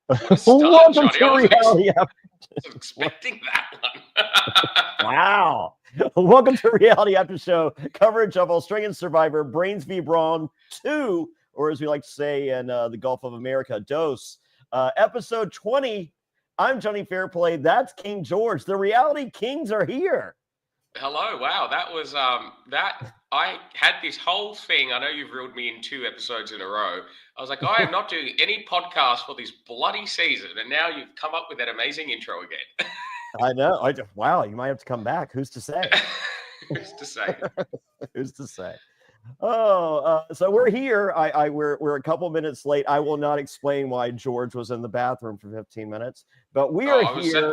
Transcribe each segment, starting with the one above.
What a start, Welcome Johnny. to Reality I was expecting that one. Wow. Welcome to Reality After Show, coverage of Australian Survivor, Brains v. Brawn II, or as we like to say in the Gulf of America, Dose. Episode 20. I'm Jonny Fairplay. That's King George. The Reality Kings are here. Hello. Wow. That was that I had this whole thing. I know you've reeled me in 2 episodes in a row. I was like, I am not doing any podcast for this bloody season, and now you've come up with that amazing intro again. I know. Wow, you might have to come back. Who's to say? Who's to say? Who's to say? Oh, so we're here. We're a couple minutes late. I will not explain why George was in the bathroom for 15 minutes, but we are here.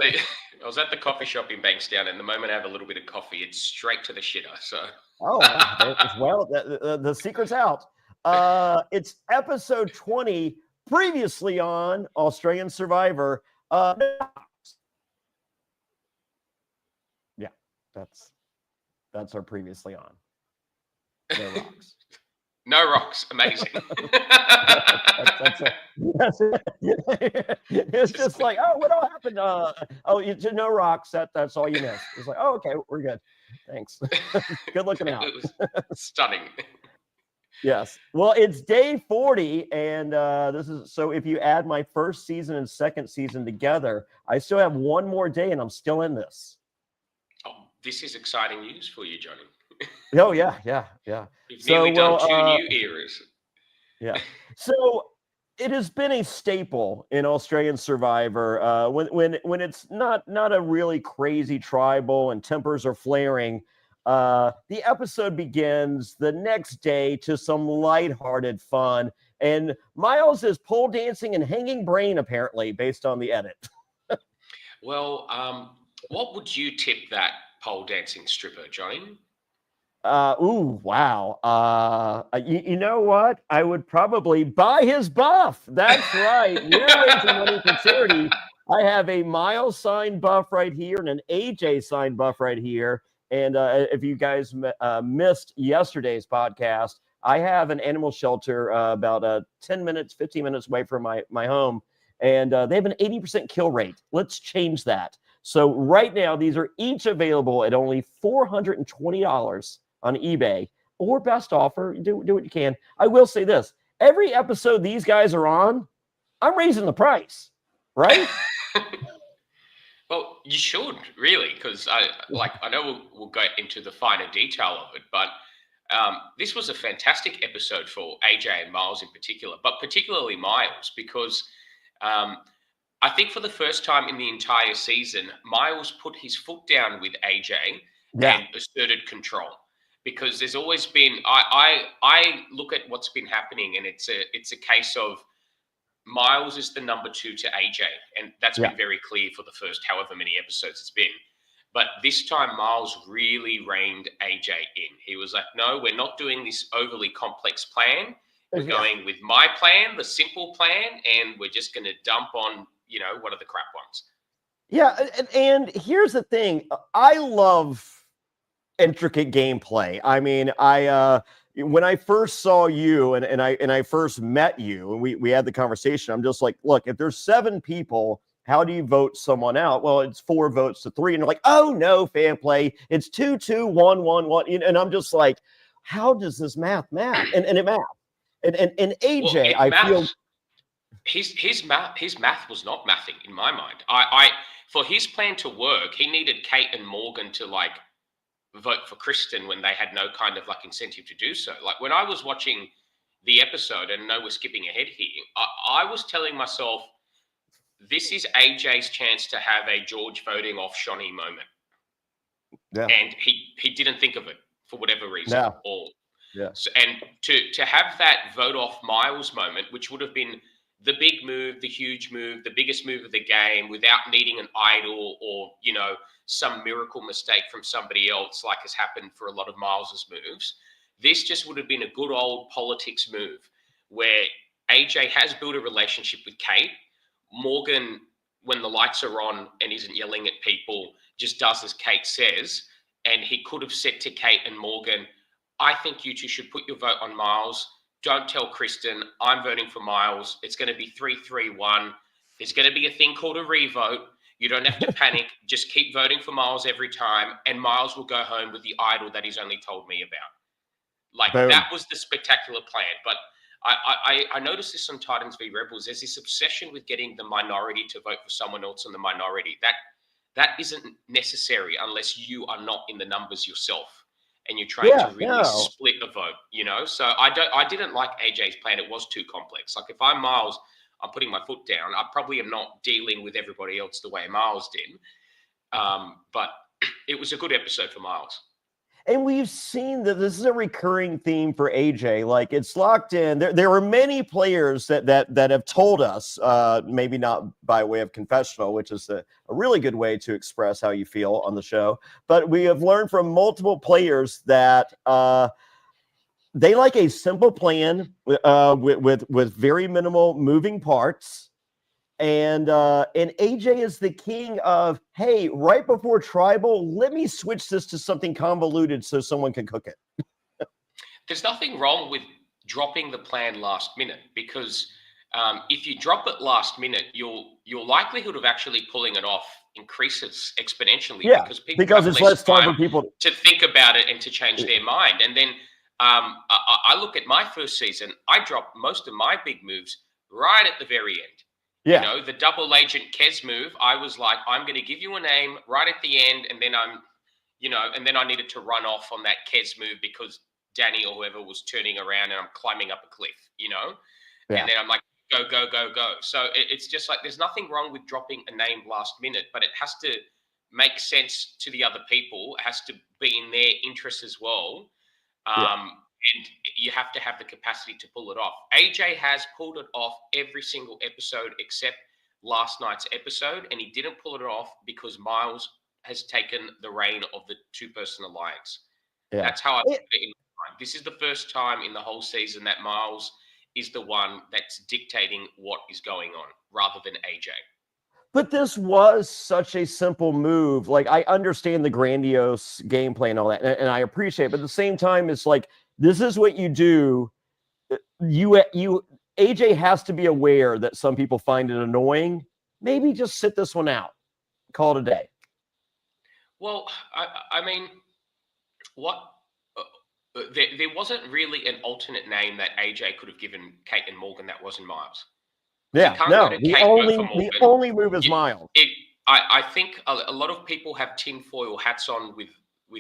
I was at the coffee shop in Bankstown, and the moment I have a little bit of coffee, it's straight to the shitter. So, well, the secret's out. It's episode 20. Previously on Australian Survivor. Yeah, that's our previously on. No rocks. No rocks. Amazing. It's just like, oh, what all happened? No rocks. That's all you missed. It's like, oh, okay, we're good. Thanks. Good looking out. It was stunning. Yes. Well, it's day 40, and this is so. If you add my first season and second season together, I still have one more day, and I'm still in this. Oh, this is exciting news for you, Johnny. Oh yeah. You've nearly done 2 new eras. Yeah. So it has been a staple in Australian Survivor when it's not a really crazy tribal and tempers are flaring. The episode begins the next day to some lighthearted fun, and Miles is pole dancing and hanging brain apparently based on the edit. Well, what would you tip that pole dancing stripper, Johnny? Wow. You know what? I would probably buy his buff. That's right. We're raising money for charity. I have a Miles signed buff right here and an AJ signed buff right here. And if you guys missed yesterday's podcast, I have an animal shelter about 10 minutes, 15 minutes away from my home. And they have an 80% kill rate. Let's change that. So right now, these are each available at only $420 on eBay, or best offer. Do what you can. I will say this: every episode these guys are on, I'm raising the price, right? Well, you should really, because I know we'll go into the finer detail of it, but this was a fantastic episode for AJ and Miles in particular, but particularly Miles, because I think for the first time in the entire season, Miles put his foot down with AJ and asserted control. Because there's always been, I look at what's been happening, and it's a case of Miles is the number 2 to AJ, and that's been very clear for the first however many episodes it's been. But this time, Miles really reined AJ in. He was like, no, we're not doing this overly complex plan. We're going with my plan, the simple plan, and we're just going to dump on, one of the crap ones. Yeah, and here's the thing. I love intricate gameplay. I mean, when I first saw you and I first met you and we had the conversation, I'm just like, look, if there's 7 people, how do you vote someone out? Well, it's 4 votes to 3, and they're like, oh no, Fairplay, it's 2, 2, 1, 1, 1, and I'm just like, how does this math? And it math. And AJ, I feel his math was not mathing in my mind. For his plan to work, he needed Kate and Morgan to vote for Kristen when they had no kind of incentive to do so. Like when I was watching the episode, and no, we're skipping ahead here, I was telling myself, this is AJ's chance to have a George voting off Shonny moment. Yeah. And he didn't think of it for whatever reason. No. And to have that vote off Miles moment, which would have been the big move, the huge move, the biggest move of the game, without needing an idol or, some miracle mistake from somebody else, like has happened for a lot of Miles's moves. This just would have been a good old politics move where AJ has built a relationship with Kate. Morgan, when the lights are on and isn't yelling at people, just does as Kate says. And he could have said to Kate and Morgan, I think you two should put your vote on Miles. Don't tell Kristen. I'm voting for Miles. It's going to be 3-3-1. There's going to be a thing called a revote. You don't have to panic. Just keep voting for Miles every time, and Miles will go home with the idol that he's only told me about. Like, Boom. that was the spectacular plan. But I noticed this on Titans v Rebels. There's this obsession with getting the minority to vote for someone else in the minority. That isn't necessary unless you are not in the numbers yourself and you're trying to really split a vote, you know? So I didn't like AJ's plan. It was too complex. Like, if I'm Miles, I'm putting my foot down. I probably am not dealing with everybody else the way Miles did. But it was a good episode for Miles. And we've seen that this is a recurring theme for AJ. Like, it's locked in. There are many players that have told us, maybe not by way of confessional, which is a really good way to express how you feel on the show. But we have learned from multiple players that they like a simple plan with very minimal moving parts. And AJ is the king of, hey, right before tribal, let me switch this to something convoluted so someone can cook it. There's nothing wrong with dropping the plan last minute, because if you drop it last minute, your likelihood of actually pulling it off increases exponentially, because it's less time for people to think about it and to change their mind. And then I look at my first season, I dropped most of my big moves right at the very end. Yeah. You know, the double agent Kez move, I was like, I'm going to give you a name right at the end. And then and then I needed to run off on that Kez move because Danny or whoever was turning around and I'm climbing up a cliff, you know? Yeah. And then I'm like, go, go, go, go. So it's just like, there's nothing wrong with dropping a name last minute, but it has to make sense to the other people. It has to be in their interest as well. And you have to have the capacity to pull it off. AJ has pulled it off every single episode except last night's episode, and he didn't pull it off because Miles has taken the reign of the two-person alliance. Yeah. That's how I put it in my mind. This is the first time in the whole season that Miles is the one that's dictating what is going on rather than AJ. But this was such a simple move. Like, I understand the grandiose gameplay and all that, and I appreciate it. But at the same time, it's like, this is what you do. AJ has to be aware that some people find it annoying. Maybe just sit this one out. Call it a day. Well, I mean, there wasn't really an alternate name that AJ could have given Kate and Morgan that wasn't Miles. Yeah, no, the only move is Miles. I think a lot of people have tinfoil hats on with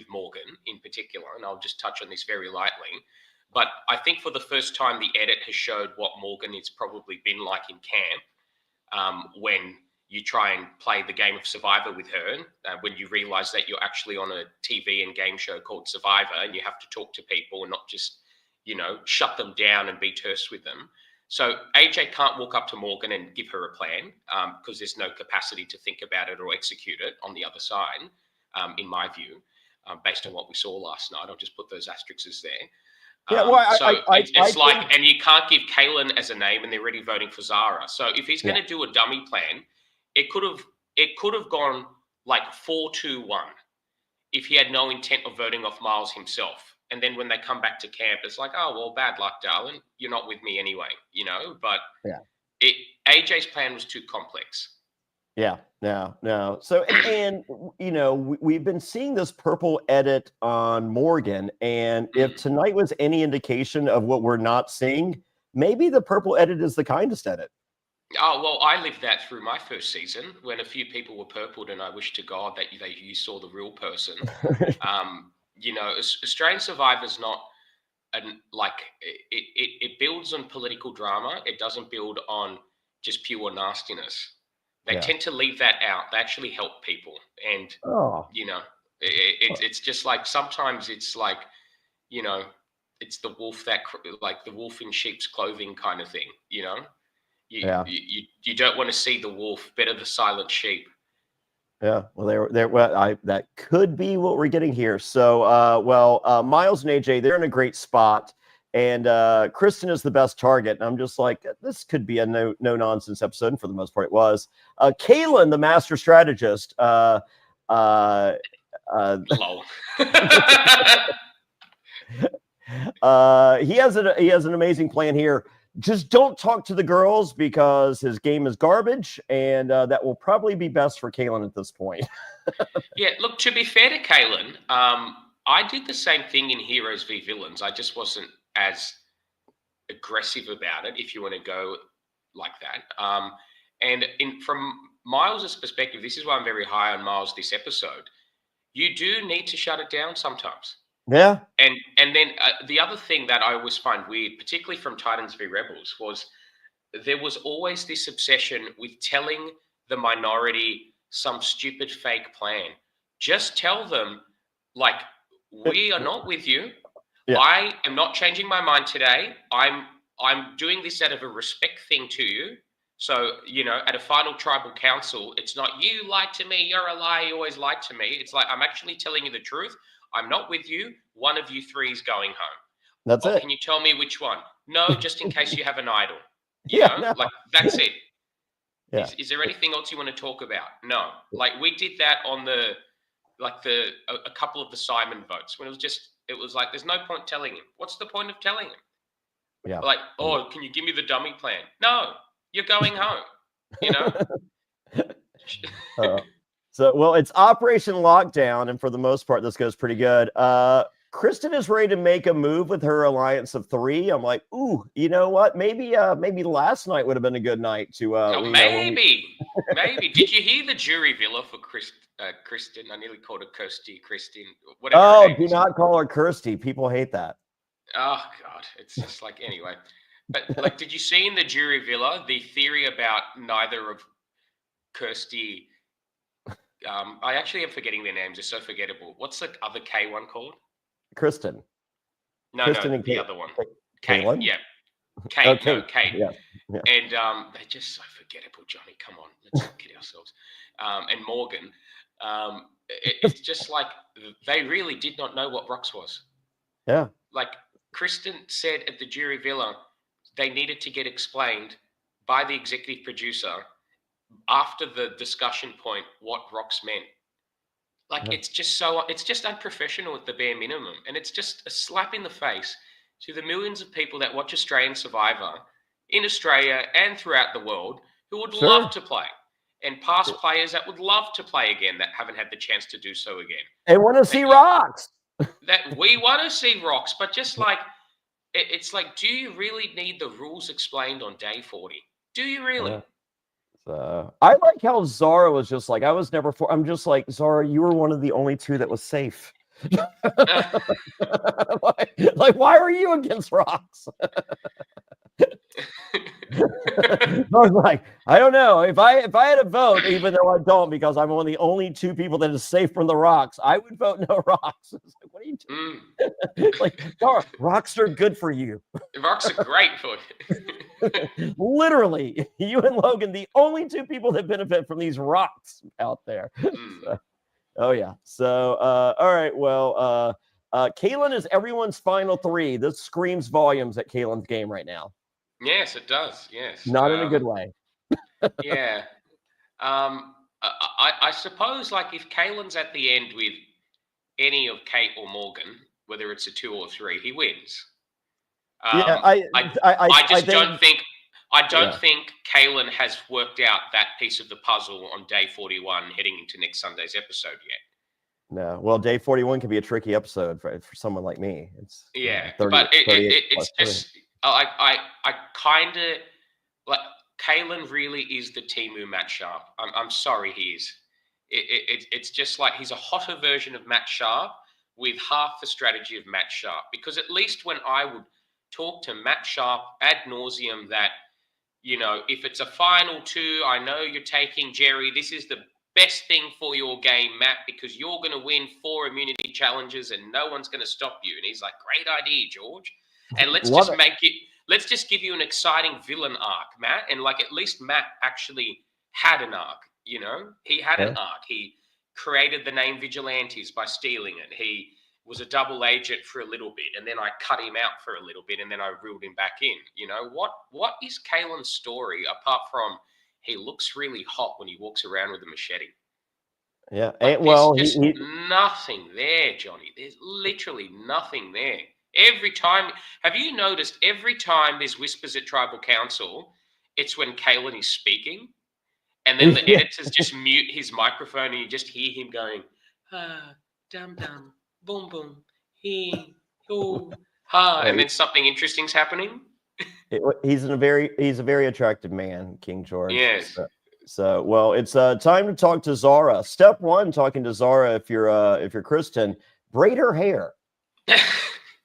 Morgan in particular, and I'll just touch on this very lightly. But I think for the first time, the edit has showed what Morgan has probably been like in camp when you try and play the game of Survivor with her, when you realize that you're actually on a TV and game show called Survivor and you have to talk to people and not just, shut them down and be terse with them. So AJ can't walk up to Morgan and give her a plan because there's no capacity to think about it or execute it on the other side, in my view. Based on what we saw last night, I'll just put those asterisks there. Yeah, well, it's like, and you can't give Kaylin as a name, and they're already voting for Zara. So if he's going to do a dummy plan, it could have gone like 4-2-1 if he had no intent of voting off Miles himself. And then when they come back to camp, it's like, oh well, bad luck, darling. You're not with me anyway, But AJ's plan was too complex. Yeah, no. So, and we've been seeing this purple edit on Morgan, and if tonight was any indication of what we're not seeing, maybe the purple edit is the kindest edit. Oh, well, I lived that through my first season when a few people were purpled, and I wish to God that you saw the real person. Australian Survivor's not it builds on political drama. It doesn't build on just pure nastiness. They tend to leave that out. They actually help people. And, it's just like, sometimes it's like, it's the wolf like the wolf in sheep's clothing kind of thing, You don't want to see the wolf, better the silent sheep. Yeah, well, that could be what we're getting here. So, Miles and AJ, they're in a great spot. And Kristen is the best target. And I'm just like, this could be a no-nonsense episode. And for the most part, it was. Kaylin, the master strategist. Lol. He has an amazing plan here. just don't talk to the girls because his game is garbage, and that will probably be best for Kalen at this point. Yeah, look, to be fair to Kalen, I did the same thing in Heroes v Villains. I just wasn't as aggressive about it, if you want to go like that. And from Miles's perspective, this is why I'm very high on Miles this episode. You do need to shut it down sometimes. Yeah. And then the other thing that I always find weird, particularly from Titans v Rebels, was there was always this obsession with telling the minority some stupid fake plan. Just tell them, like, we are not with you. Yeah. I am not changing my mind today. I'm doing this out of a respect thing to you. So, at a final tribal council, it's not you lied to me, you're a liar, you always lied to me. It's like, I'm actually telling you the truth. I'm not with you. One of you three is going home. That's it. Can you tell me which one? No, just in case you have an idol. No. Like, that's it. Yeah. Is there anything else you want to talk about? No. Like, we did that on a couple of the Simon votes when it was like, there's no point telling him. What's the point of telling him? Yeah. Like, oh, can you give me the dummy plan? No, you're going home, Well, it's Operation Lockdown, and for the most part, this goes pretty good. Kristen is ready to make a move with her alliance of 3. I'm like, ooh, you know what? Maybe last night would have been a good night to. Maybe. Did you hear the jury villa for Kristen? I nearly called her Kirsty, Kristen. Whatever. Oh, do not call her Kirsty. People hate that. Oh God, it's just like anyway. But like, did you see in the jury villa the theory about neither of Kirsty? I actually am forgetting their names. They're so forgettable. What's the other K one called? Kristen. No, Kristen and the other one. Kate. Yeah. Kate. Okay. No, Kate. Yeah. And they're just so forgettable, Johnny. Come on, let's not kid ourselves. And Morgan. It's just like they really did not know what Rox was. Yeah. Like Kristen said at the jury villa, they needed to get explained by the executive producer after the discussion point what Rox meant. Like, it's just unprofessional at the bare minimum. And it's just a slap in the face to the millions of people that watch Australian Survivor in Australia and throughout the world who would love to play, and past players that would love to play again that haven't had the chance to do so again. They want to see Rox. That we want to see Rox, but just like, it's like, do you really need the rules explained on day 40? Do you really? Yeah. I like how Zara was just like, I was never for. I'm just like, Zara, you were one of the only 2 that was safe. like, why were you against Rox? I was like, I don't know. If I had a vote, even though I don't, because I'm one of the only 2 people that is safe from the Rox, I would vote no Rox. It's like, what are you doing? Like, Zara, Rox are good for you. Rox are great for you. Literally, you and Logan, the only 2 people that benefit from these Rox out there. Oh yeah. So all right. Well, Kalen is everyone's final 3. This screams volumes at Kalen's game right now. Yes, it does. Yes. Not in a good way. Yeah. I suppose, like, if Kalen's at the end with any of Kate or Morgan, whether it's a 2 or 3, he wins. I don't think Kalen has worked out that piece of the puzzle on day 41 heading into next Sunday's episode yet. No. Well, day 41 can be a tricky episode for someone like me. It's 30, but it's just I kind of like, Kalen really is the Temu Matt Sharp. I'm sorry, he is. It's just like he's a hotter version of Matt Sharp with half the strategy of Matt Sharp. Because at least when I would talk to Matt Sharp ad nauseum that, if it's a final 2, I know you're taking Jerry. This is the best thing for your game, Matt, because you're going to win 4 immunity challenges and no one's going to stop you. And he's like, great idea, George. And let's just give you an exciting villain arc, Matt. And like, at least Matt actually had an arc, He had an arc. He created the name Vigilantes by stealing it. He was a double agent for a little bit, and then I cut him out for a little bit, and then I reeled him back in. What is Kalen's story apart from he looks really hot when he walks around with a machete? Yeah, like, there's nothing there, Johnny. There's literally nothing there. Every time, have you noticed every time there's whispers at Tribal Council, it's when Kalen is speaking, and then the Yeah. editors just mute his microphone and you just hear him going, dum dum, boom boom, he, oh, ha, and then something interesting's happening. He's a very attractive man, King George. Yes. So well, it's time to talk to Zara. Step one, talking to Zara if you're Kristen, braid her hair.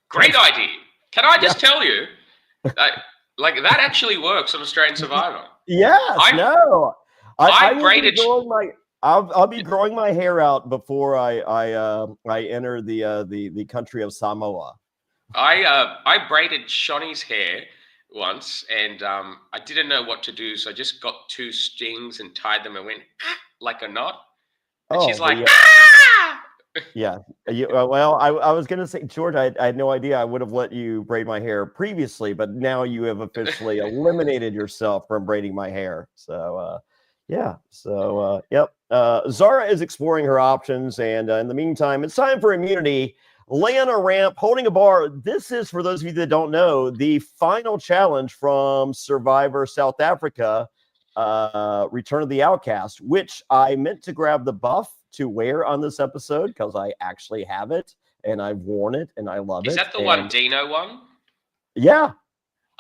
Great idea. Can I just tell you, like that actually works on Australian Survivor. Yes, I braided. I'll be growing my hair out before I enter the country of Samoa. I braided Shonny's hair once, and I didn't know what to do, so I just got 2 strings and tied them and went like a knot. And she's like, ah! Yeah. Well, I was going to say, George, I had no idea I would have let you braid my hair previously, but now you have officially eliminated yourself from braiding my hair. So, yeah. So, yep. Zara is exploring her options. And in the meantime, it's time for immunity. Lay on a ramp, holding a bar. This is, for those of you that don't know, the final challenge from Survivor South Africa, Return of the Outcast, which I meant to grab the buff to wear on this episode because I actually have it and I've worn it and I love it. Is that the one Dino won? Yeah.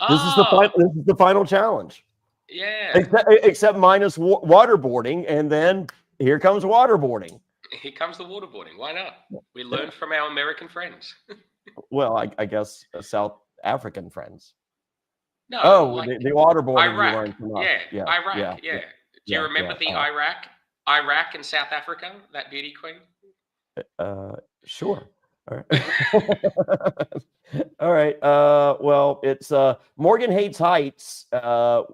This is the final challenge. Yeah. Except minus waterboarding, and then here comes waterboarding. Here comes the waterboarding. Why not? We learned from our American friends. Well, I guess South African friends. No. Like the waterboarding Iraq. you learned from us. Yeah. Iraq. Yeah. Do you remember the Iraq and South Africa, that beauty queen? Sure. All right. All right. Well, it's Morgan hates heights.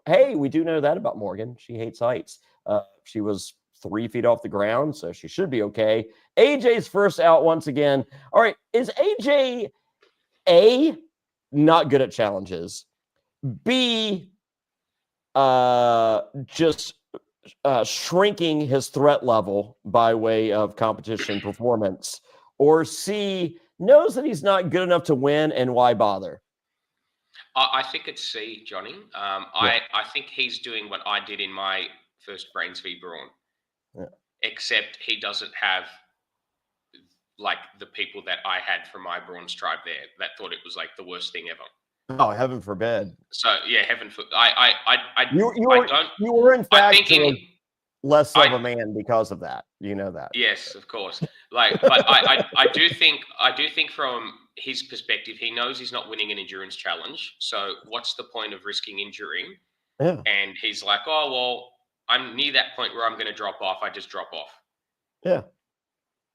Hey, we do know that about Morgan. She hates heights. She was 3 feet off the ground, so she should be okay. AJ's first out once again. All right. Is AJ A, not good at challenges, B, just shrinking his threat level by way of competition performance, or C, knows that he's not good enough to win, and why bother? I think it's C, Johnny. I think he's doing what I did in my first Brains v Brawn, except he doesn't have like the people that I had from my Brawn's tribe there that thought it was like the worst thing ever. Oh, heaven forbid. So yeah, heaven forbid. You were in fact less of a man because of that. You know that. Yes, of course. But I do think from his perspective, he knows he's not winning an endurance challenge. So what's the point of risking injury? Yeah. And he's like, oh well, I'm near that point where I'm going to drop off. I just drop off. Yeah.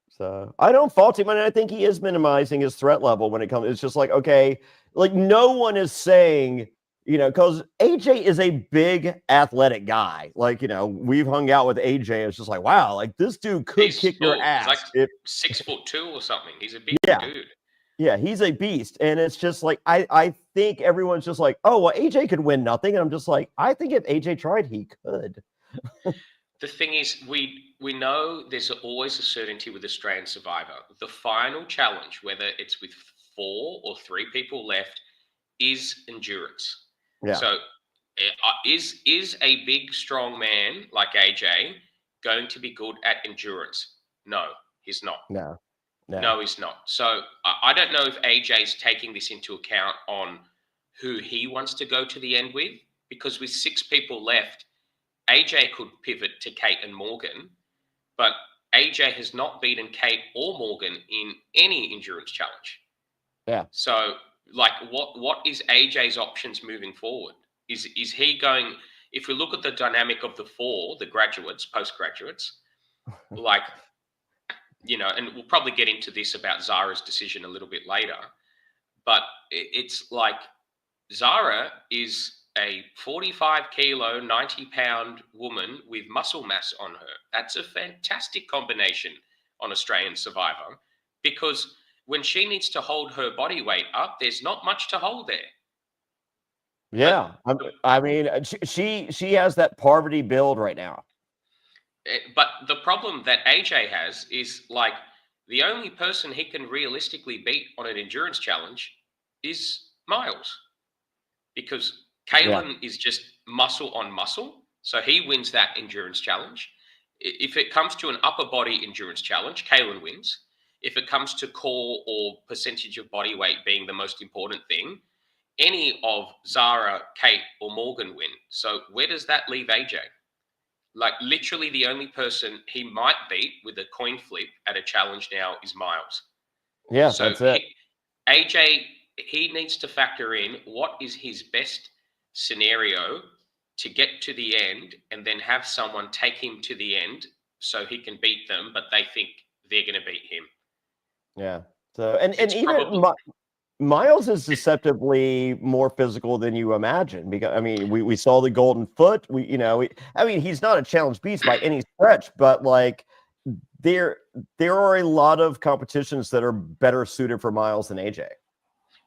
So I don't fault him, and I think he is minimizing his threat level when it comes. It's just like, okay, like no one is saying, because AJ is a big athletic guy. Like, we've hung out with AJ. It's just like, wow, like this dude could kick your ass. He's like 6'2" or something. He's a big dude. Yeah, he's a beast. And it's just like, I think everyone's just like, oh, well, AJ could win nothing. And I'm just like, I think if AJ tried, he could. The thing is, we know there's always a certainty with Australian Survivor. The final challenge, whether it's with 4 or 3 people left, is endurance. Yeah. So is a big, strong man like AJ going to be good at endurance? No, he's not. No, he's not. So I don't know if AJ's taking this into account on who he wants to go to the end with, because with 6 people left, AJ could pivot to Kate and Morgan, but AJ has not beaten Kate or Morgan in any endurance challenge. Yeah. So, like, what is AJ's options moving forward? Is he going? If we look at the dynamic of the 4, the graduates, postgraduates, like, and we'll probably get into this about Zara's decision a little bit later, but it's like Zara is a 45 kilo, 90 pound woman with muscle mass on her. That's a fantastic combination on Australian Survivor, because when she needs to hold her body weight up, there's not much to hold there. Yeah. I mean, she has that poverty build right now. But the problem that AJ has is, like, the only person he can realistically beat on an endurance challenge is Miles, because Kalen is just muscle on muscle. So he wins that endurance challenge. If it comes to an upper body endurance challenge, Kalen wins. If it comes to core or percentage of body weight being the most important thing, any of Zara, Kate, or Morgan win. So where does that leave AJ? Like, literally the only person he might beat with a coin flip at a challenge now is Miles. Yeah, so that's it. AJ, he needs to factor in what is his best scenario to get to the end, and then have someone take him to the end so he can beat them, but they think they're going to beat him. Yeah. So, and It's even probably Miles is deceptively more physical than you imagine, because I mean, we saw the golden foot. I mean, he's not a challenge beast by any stretch, but like there are a lot of competitions that are better suited for Miles than AJ.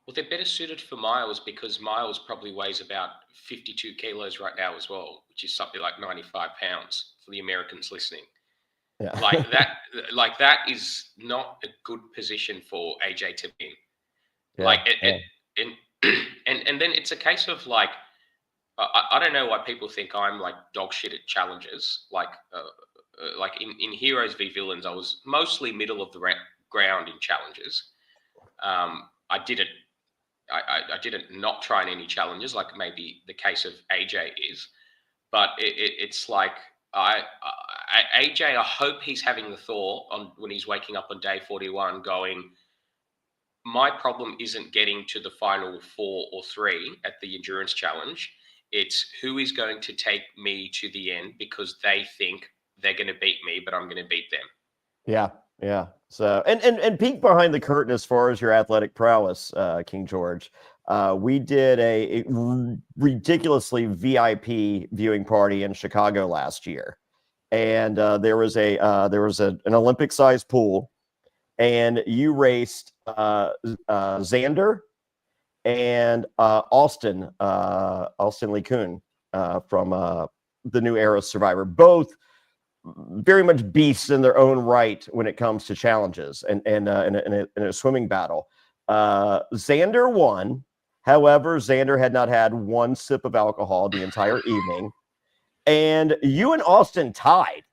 Well, they're better suited for Miles because Miles probably weighs about 52 kilos right now as well, which is something like 95 pounds for the Americans listening. Yeah. Like that is not a good position for AJ to be in. And then it's a case of like, I don't know why people think I'm like dog shit at challenges. Like in Heroes v Villains, I was mostly middle of the ground in challenges. I didn't not try in any challenges, like maybe the case of AJ is, but it's like AJ. I hope he's having the thought on when he's waking up on day 41, going, my problem isn't getting to the final 4 or 3 at the endurance challenge. It's who is going to take me to the end because they think they're going to beat me, but I'm going to beat them. Yeah. So, and peek behind the curtain as far as your athletic prowess, King George. We did a ridiculously VIP viewing party in Chicago last year, and there was an Olympic sized pool, and you raced Xander and Austin Lee Kuhn from the New Era Survivor, both very much beasts in their own right when it comes to challenges and in a swimming battle. Xander won. However, Xander had not had one sip of alcohol the entire evening, and you and Austin tied.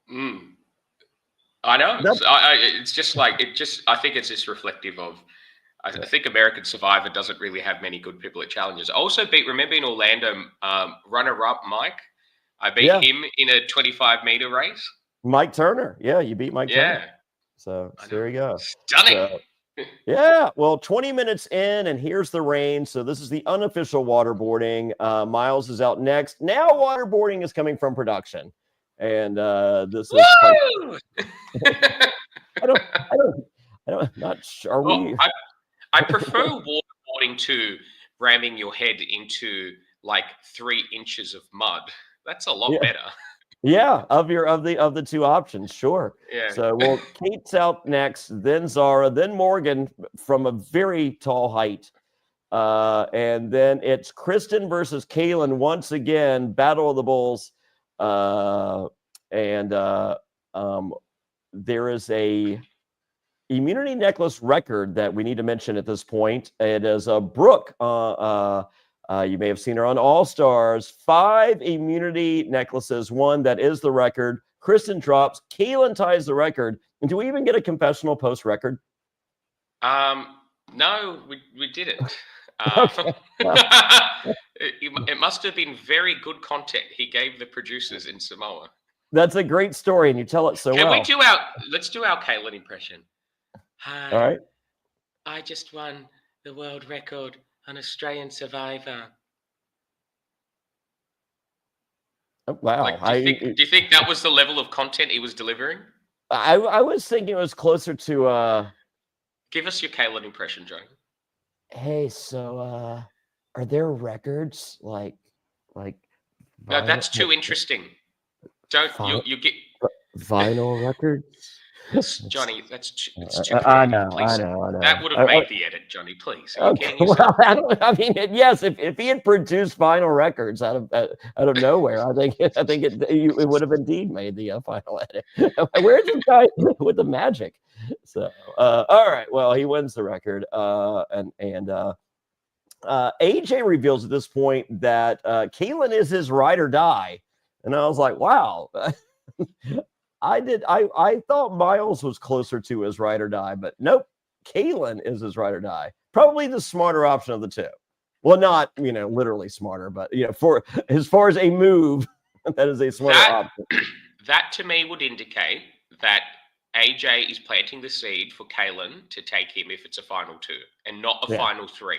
I know. It's just like I think it's just reflective of. I think American Survivor doesn't really have many good people at challenges. I also remember in Orlando, runner-up Mike. I beat him in a 25-meter race. Mike Turner. Yeah, you beat Mike Turner. So there you go. Stunning. Yeah. Well, 20 minutes in, and here's the rain. So this is the unofficial waterboarding. Miles is out next. Now waterboarding is coming from production. And this is I'm not sure. Are we? I prefer waterboarding to ramming your head into like 3 inches of mud. That's a lot better. Yeah, of the two options, sure. Yeah. So, well, Kate's out next, then Zara, then Morgan from a very tall height, and then it's Kristen versus Kaylin once again, Battle of the Bulls, and there is a immunity necklace record that we need to mention at this point. It is Brooke. You may have seen her on All Stars. 5 immunity necklaces. 1 that is the record. Kristen drops. Kaylin ties the record. And do we even get a confessional post record? No, we didn't. It must have been very good content he gave the producers in Samoa. That's a great story, and you tell it so well. Let's do our Kaylin impression. Hi. All right. I just won the world record on Australian Survivor. Oh, wow. Do you think that was the level of content he was delivering? I was thinking it was closer to Give us your Kaylin impression, Joe. Hey, so are there records like no, that's too interesting. Don't you get vinyl records? Johnny, it's too I creative. know, I Please, know. that would have made the edit, Johnny. Please, are you Okay, kidding yourself? well, I mean, yes, if he had produced vinyl records out of nowhere, I think it would have indeed made the final edit. Where's this guy with the magic? So, all right, well, he wins the record, and AJ reveals at this point that Keelan is his ride or die, and I was like, wow. I thought Miles was closer to his ride or die, but nope. Kalen is his ride or die. Probably the smarter option of the two. Well, not literally smarter, but for as far as a move, that is a smarter option. That to me would indicate that AJ is planting the seed for Kalen to take him if it's a final 2 and not a final 3,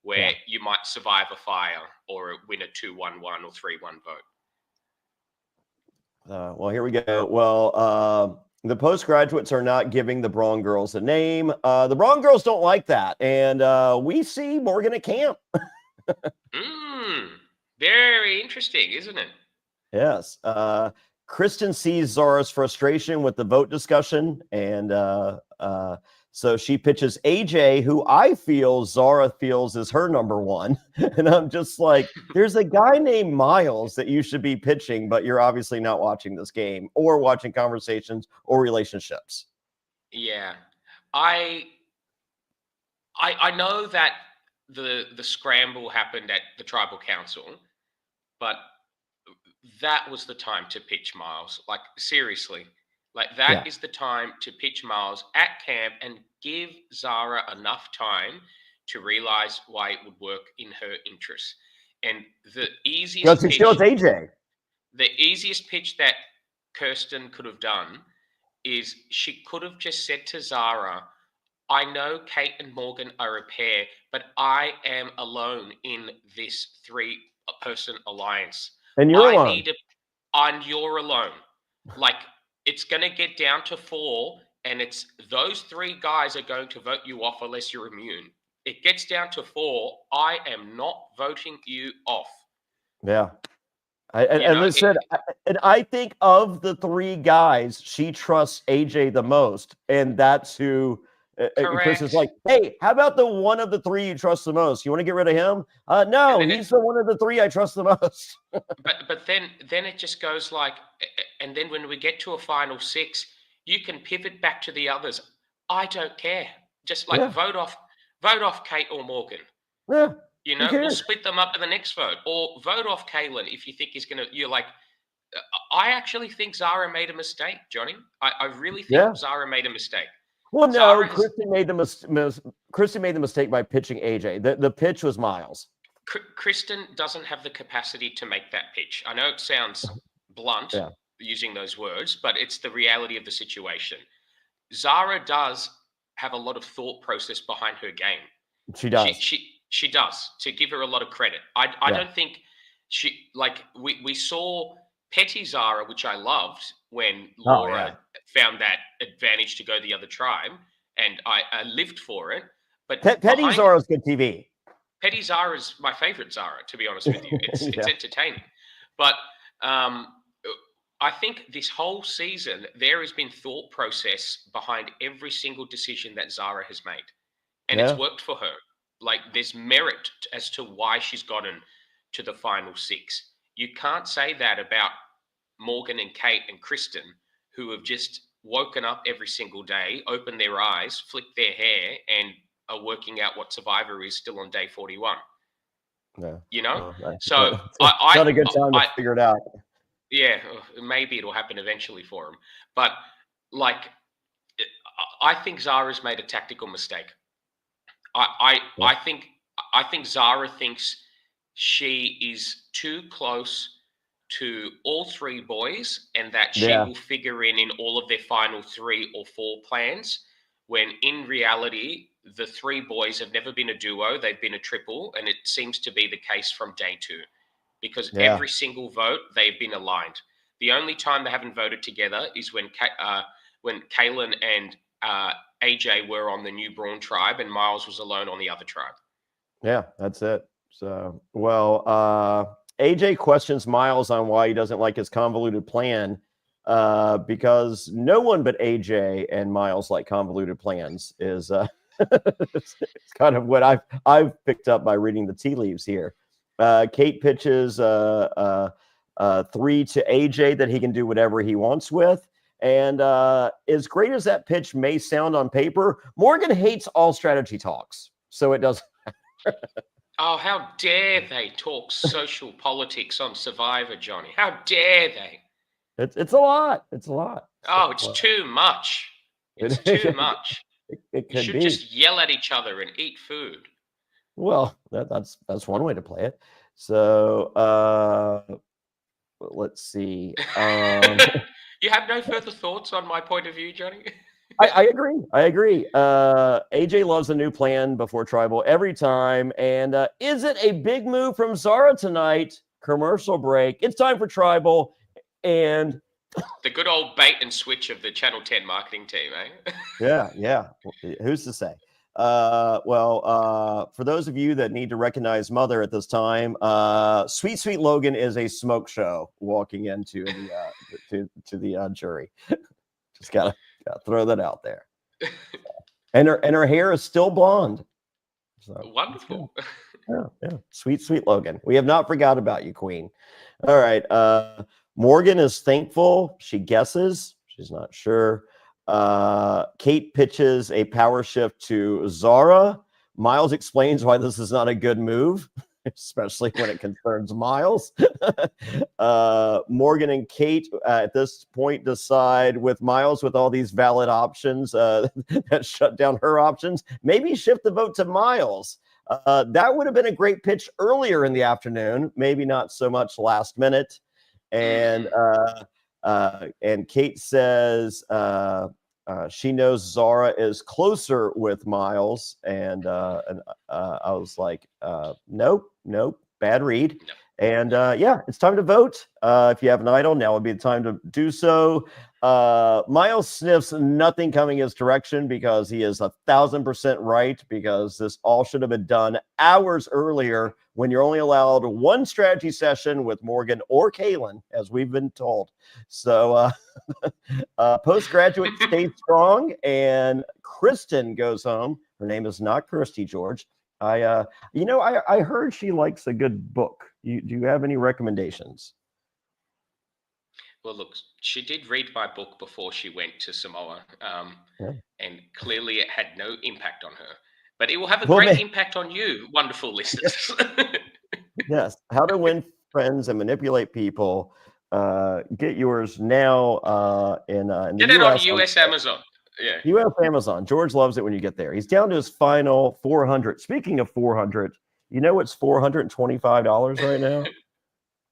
where you might survive a fire or win a 2-1-1 or 3-1 vote. Well, here we go. Well, the postgraduates are not giving the Brawn girls a name. The Brawn girls don't like that. And we see Morgan at camp. Very interesting, isn't it? Yes. Kristen sees Zara's frustration with the vote discussion. And so she pitches AJ, who I feel Zara feels is her number 1. And I'm just like, there's a guy named Miles that you should be pitching, but you're obviously not watching this game or watching conversations or relationships. Yeah. I know that the scramble happened at the tribal council, but that was the time to pitch Miles. Like, seriously. Like, that is the time to pitch Miles at camp and give Zara enough time to realize why it would work in her interests. And the easiest pitch, AJ. The easiest pitch that Kirsten could have done is she could have just said to Zara, I know Kate and Morgan are a pair, but I am alone in this 3-person alliance. And you're alone. And you're alone. Like, it's going to get down to 4, and it's those 3 guys are going to vote you off unless you're immune. It gets down to 4. I am not voting you off. Yeah. I think of the 3 guys, she trusts AJ the most, and that's who. Chris is like, hey, how about the one of the 3 you trust the most? You want to get rid of him? No, he's the one of the 3 I trust the most. but then it just goes like, and then when we get to a final 6, you can pivot back to the others. I don't care. Just like vote off Kate or Morgan. Yeah. We'll split them up in the next vote, or vote off Kalen if you think he's gonna. You're like, I actually think Zara made a mistake, Johnny. I really think Zara made a mistake. Well, no, Kristen made the mistake by pitching AJ. The pitch was Miles. Kristen doesn't have the capacity to make that pitch. I know it sounds blunt using those words, but it's the reality of the situation. Zara does have a lot of thought process behind her game. She does. She does, to give her a lot of credit. I don't think we saw Petty Zara, which I loved when Laura found that advantage to go the other tribe, and I lived for it. But Petty Zara's good TV. Petty Zara is my favorite Zara, to be honest with you. It's entertaining. But I think this whole season, there has been thought process behind every single decision that Zara has made. And it's worked for her. Like, there's merit as to why she's gotten to the final 6. You can't say that about Morgan and Kate and Kristen, who have just woken up every single day, opened their eyes, flicked their hair, and are working out what Survivor is still on day 41. Yeah. So it's not a good time to figure it out. Yeah, maybe it'll happen eventually for him. But, like, I think Zara's made a tactical mistake. I think Zara thinks she is too close to all 3 boys, and that she will figure in all of their final 3 or 4 plans, when in reality, the 3 boys have never been a duo, they've been a triple, and it seems to be the case from day 2, because every single vote, they've been aligned. The only time they haven't voted together is when Kalen and AJ were on the new Brawn tribe and Miles was alone on the other tribe. Yeah, that's it. So, well, AJ questions Miles on why he doesn't like his convoluted plan. because no one but AJ and Miles like convoluted plans is it's kind of what I've picked up by reading the tea leaves here. Kate pitches 3 to AJ that he can do whatever he wants with. And as great as that pitch may sound on paper, Morgan hates all strategy talks. So it doesn't matter. Oh, how dare they talk social politics on Survivor, Johnny? How dare they? It's a lot. It's a lot. Oh, it's too much. It's too much. It You could should be. just yell at each other and eat food. Well, that's one way to play it. So let's see. You have no further thoughts on my point of view, Johnny? I agree. I agree. AJ loves a new plan before Tribal every time. And is it a big move from Zara tonight? Commercial break. It's time for Tribal. And the good old bait and switch of the Channel 10 marketing team, eh? Yeah. Who's to say? For those of you that need to recognize Mother at this time, Sweet Logan is a smoke show walking into the to the jury. Just gotta throw that out there. And her hair is still blonde. So, wonderful. Yeah. Sweet Logan. We have not forgot about you, Queen. All right. Morgan is thankful. She guesses. She's not sure. Kate pitches a power shift to Zara. Miles explains why this is not a good move, especially when it concerns Miles. Morgan and Kate at this point decide with Miles with all these valid options that shut down her options, maybe shift the vote to Miles. That would have been a great pitch earlier in the afternoon, maybe not so much last minute. And Kate says she knows Zara is closer with Miles, and I was like, nope, bad read. No. And it's time to vote. If you have an idol, now would be the time to do so. Miles sniffs nothing coming his direction because he is 1,000% right, because this all should have been done hours earlier when you're only allowed one strategy session with Morgan or Kaylin, as we've been told. So postgraduate stays strong, and Kristen goes home. Her name is not Kirsty, George. I heard she likes a good book. Do you have any recommendations? Well, look, she did read my book before she went to Samoa, and clearly it had no impact on her. But it will have a great impact on you, wonderful listeners. Yes. How to Win Friends and Manipulate People. Get yours now in the Get it on US Amazon. Yeah. US Amazon. George loves it when you get there. He's down to his final 400. Speaking of 400, you know it's $425 right now?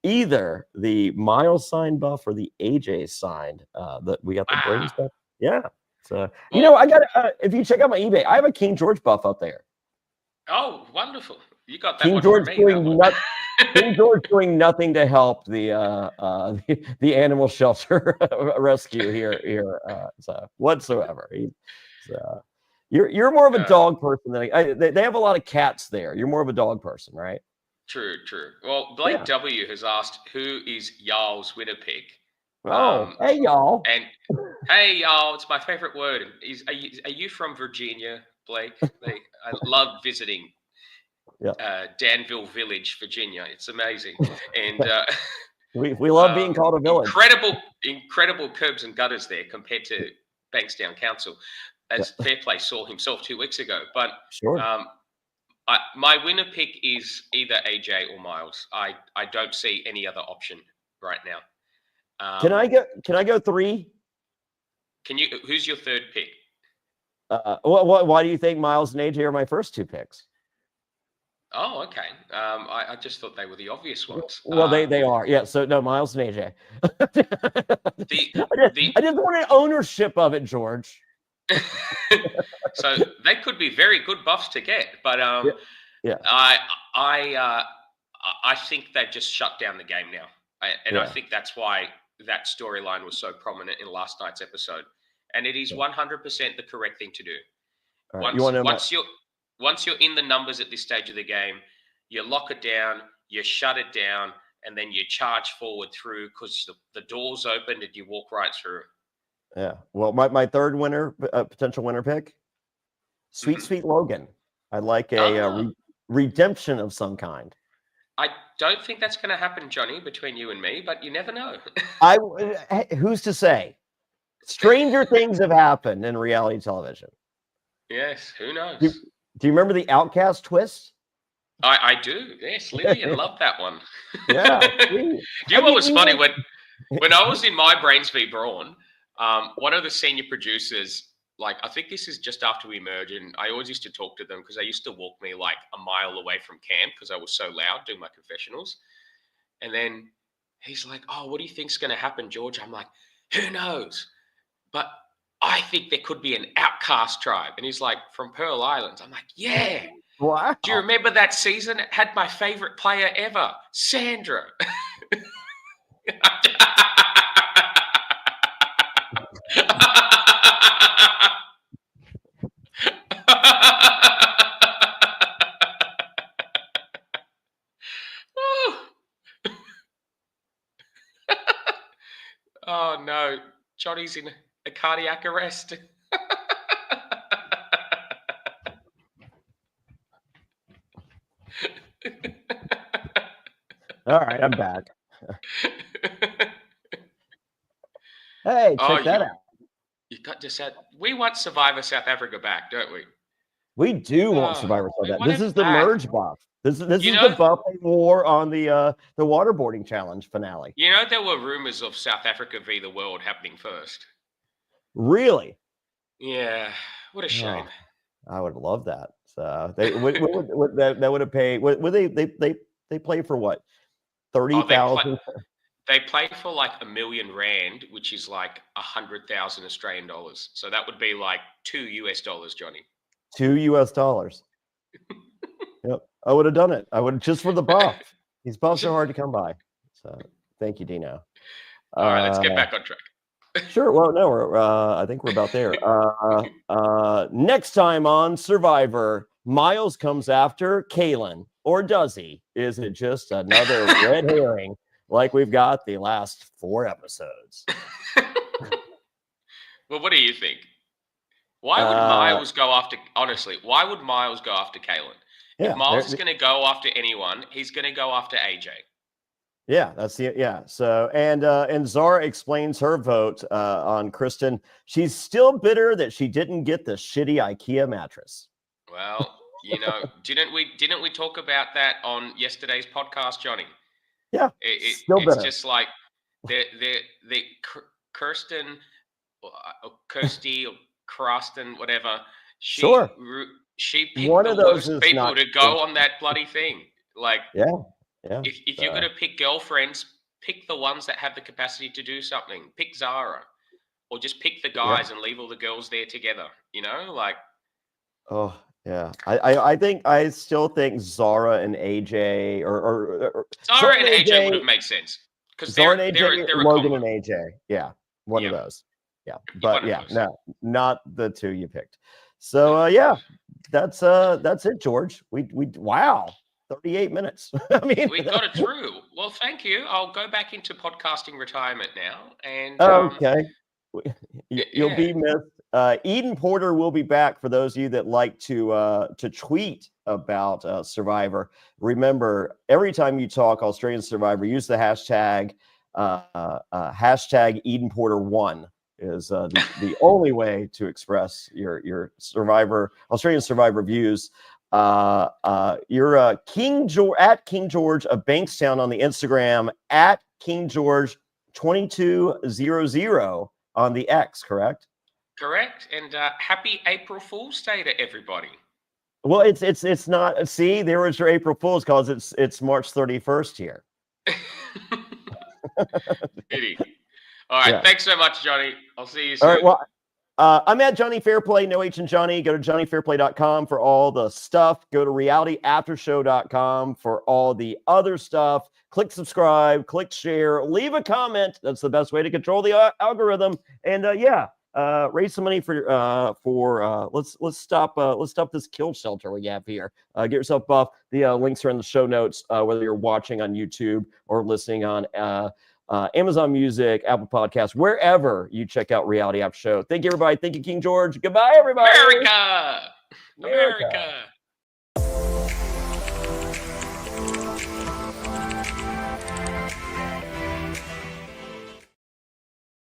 Either the Miles signed buff or the AJ signed that we got the brain stuff. Yeah. So, I got if you check out my eBay, I have a King George buff up there. Oh, wonderful. You got that King one George for me. King George doing nothing to help the animal shelter rescue here so whatsoever. You're more of a dog person than they have a lot of cats there. You're more of a dog person, right? True. Well, Blake W has asked, who is y'all's winner pick? Hey y'all. And hey y'all, it's my favorite word. Are you from Virginia, Blake? I love visiting Danville Village, Virginia. It's amazing. And we love being called a village. Incredible curbs and gutters there compared to Bankstown Council, as Fairplay saw himself 2 weeks ago. But sure. My winner pick is either AJ or Miles. I don't see any other option right now. Can I go 3? Can you? Who's your third pick? Why do you think Miles and AJ are my first 2 picks? Oh, okay. I just thought they were the obvious ones. Well, they are. Yeah. So no, Miles and AJ. I just wanted ownership of it, George. So they could be very good buffs to get, but I think they've just shut down the game now, I think that's why that storyline was so prominent in last night's episode, and it is 100% the correct thing to do. Right. Once you're in the numbers at this stage of the game, you lock it down, you shut it down, and then you charge forward through because the doors opened and you walk right through. Yeah. Well, my third winner, potential winner pick, Sweet Logan. I'd like a redemption of some kind. I don't think that's going to happen, Johnny, between you and me, but you never know. Who's to say? Stranger things have happened in reality television. Yes, who knows? Do you remember the Outcast twist? I do. Yes, Lillian loved that one. Yeah. Do you know what was funny? When I was in my Brains v Brawn, one of the senior producers, like, I think this is just after we merged, and I always used to talk to them because they used to walk me like a mile away from camp because I was so loud doing my confessionals. And then he's like, "Oh, what do you think's going to happen, George?" I'm like, "Who knows? But I think there could be an outcast tribe." And he's like, "From Pearl Islands." I'm like, "Yeah." Wow. Do you remember that season? It had my favorite player ever, Sandra. Oh no, Johnny's in a cardiac arrest. All right, I'm back. Hey, check that out. You got to say, we want Survivor South Africa back, don't we? We do want Survivor South Africa. This is the merge buff. This is the buff they wore on the waterboarding challenge finale. You know, there were rumors of South Africa v the World happening first. Really? Yeah. What a shame. I would love that. So they that would have paid. Would they play for what? 30,000. They play for like R1 million, which is like 100,000 Australian dollars. So that would be like $2, Johnny. $2. Yep, I would have done it. I would, just for the buff. These buffs are hard to come by. So thank you, Dino. All right, let's get back on track. Sure. Well, no, I think we're about there. Next time on Survivor, Miles comes after Kaylin, or does he? Is it just another red herring like we've got the last 4 episodes? Well, what do you think? Why would Miles go after? Honestly, why would Miles go after Kaylin? Yeah, if Miles is going to go after anyone, he's going to go after AJ. Yeah, that's the So and Zara explains her vote on Kristen. She's still bitter that she didn't get the shitty IKEA mattress. Well, you know, didn't we talk about that on yesterday's podcast, Johnny? Yeah, it's bitter. Just like the Kirsten, or Kirsty, or Kristen, whatever. She picked one of those people to go on that bloody thing. Like, yeah. If you're gonna pick girlfriends, pick the ones that have the capacity to do something. Pick Zara, or just pick the guys and leave all the girls there together. You know, like. Oh yeah, I still think Zara and AJ or Zara and AJ would have made sense because they're Logan and AJ. Yeah, one of those. Yeah, but no, not the two you picked. So that's it, George. We wow. 38 minutes. I mean, we got it through. Well, thank you. I'll go back into podcasting retirement now. And okay, you'll be missed. Eden Porter will be back for those of you that like to tweet about Survivor. Remember, every time you talk Australian Survivor, use the hashtag hashtag Eden Porter 1 is the only way to express your Australian Survivor views. You're King George at King George of Bankstown on the Instagram, at King George 2200 on the X, correct? Correct. And happy April Fool's Day to everybody. Well, it's not. See, there was your April Fool's because it's March 31st here. Pity. All right. Thanks so much, Johnny. I'll see you soon. All right. Well, I'm at Jonny Fairplay, no H in Johnny. Go to JonnyFairplay.com for all the stuff. Go to realityaftershow.com for all the other stuff. Click subscribe, click share, leave a comment. That's the best way to control the algorithm. And raise some money for let's stop this kill shelter we have here. Get yourself buff. The links are in the show notes, whether you're watching on YouTube or listening on Amazon Music, Apple Podcasts, wherever you check out Reality App Show. Thank you, everybody. Thank you, King George. Goodbye, everybody. America.